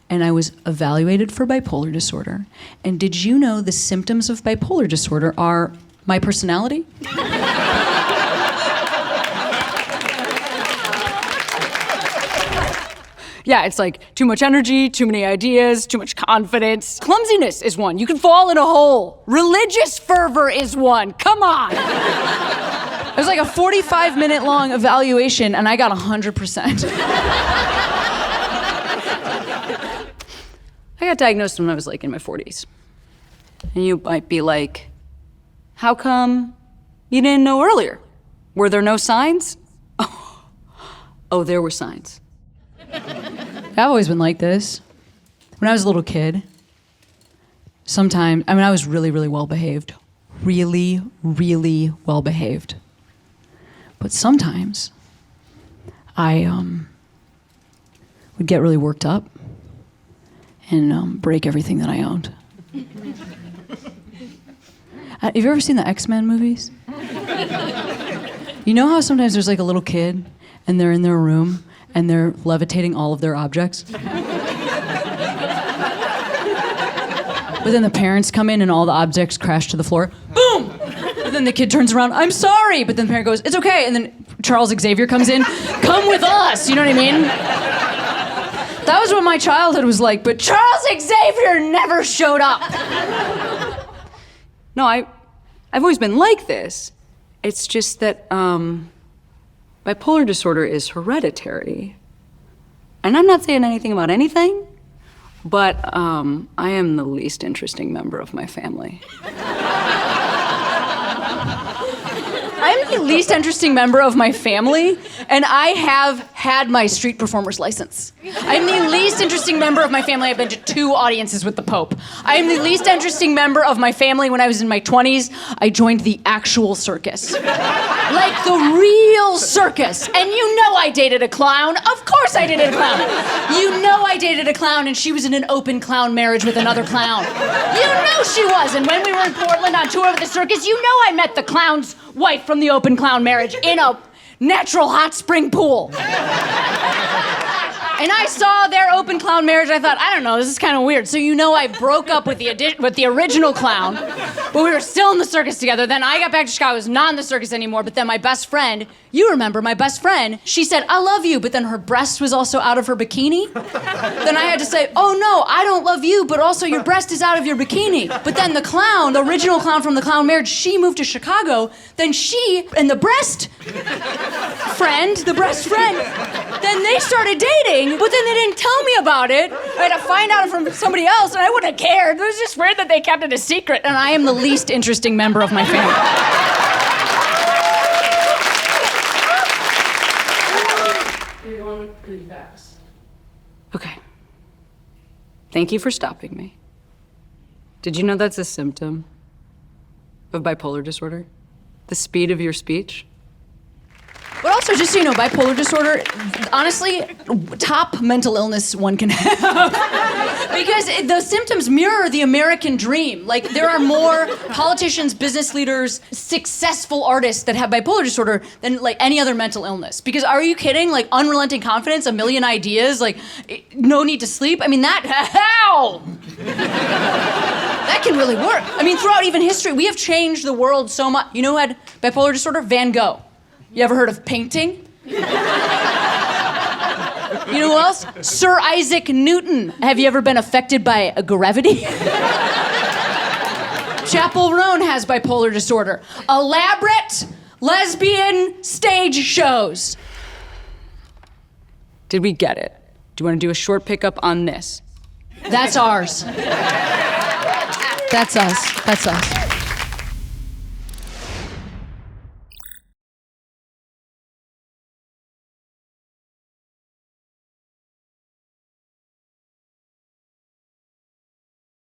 and I was evaluated for bipolar disorder. And did you know the symptoms of bipolar disorder are my personality? Yeah, it's like too much energy, too many ideas, too much confidence. Clumsiness is one. You can fall in a hole. Religious fervor is one. Come on. It was like a 45-minute long evaluation, and I got 100%. I got diagnosed when I was like in my 40s. And you might be like, how come you didn't know earlier? Were there no signs? Oh, there were signs. I've always been like this. When I was a little kid, I was really, really well behaved. Really, really well behaved. But sometimes I would get really worked up and break everything that I owned. Have you ever seen the X-Men movies? You know how sometimes there's like a little kid and they're in their room and they're levitating all of their objects? But then the parents come in and all the objects crash to the floor. Boom! And then the kid turns around, I'm sorry! But then the parent goes, it's okay. And then Charles Xavier comes in, come with us! You know what I mean? That was what my childhood was like, but Charles Xavier never showed up. No, I've always been like this. It's just that bipolar disorder is hereditary. And I'm not saying anything about anything, but I am the least interesting member of my family. I'm the least interesting member of my family, and I have had my street performer's license. I'm the least interesting member of my family. I've been to 2 audiences with the Pope. I'm the least interesting member of my family. When I was in my 20s, I joined the actual circus. Like the real circus. And you know I dated a clown. Of course I dated a clown. You know I dated a clown, and she was in an open clown marriage with another clown. You know she was. And when we were in Portland on tour with the circus, you know I met the clown's wife from the open clown marriage in a natural hot spring pool. And I saw their open clown marriage. I thought, I don't know, this is kind of weird. So you know I broke up with the original clown, but we were still in the circus together. Then I got back to Chicago. I was not in the circus anymore. But then my best friend, you remember my best friend, she said, I love you. But then her breast was also out of her bikini. Then I had to say, oh no, I don't love you, but also your breast is out of your bikini. But then the clown, the original clown from the clown marriage, she moved to Chicago. Then she and the breast friend, then they started dating. But then they didn't tell me about it. I had to find out from somebody else, and I wouldn't have cared. It was just weird that they kept it a secret, and I am the least interesting member of my family. You're going pretty fast. Okay. Thank you for stopping me. Did you know that's a symptom of bipolar disorder? The speed of your speech? But also, just so you know, bipolar disorder, honestly, top mental illness one can have. Because the symptoms mirror the American dream. Like, there are more politicians, business leaders, successful artists that have bipolar disorder than, like, any other mental illness. Because are you kidding? Like, unrelenting confidence, a million ideas, like, no need to sleep. I mean, how? That can really work. I mean, throughout even history, we have changed the world so much. You know who had bipolar disorder? Van Gogh. You ever heard of painting? You know who else? Sir Isaac Newton. Have you ever been affected by gravity? Chappell Roan has bipolar disorder. Elaborate lesbian stage shows. Did we get it? Do you want to do a short pickup on this? That's ours. That's us. That's us.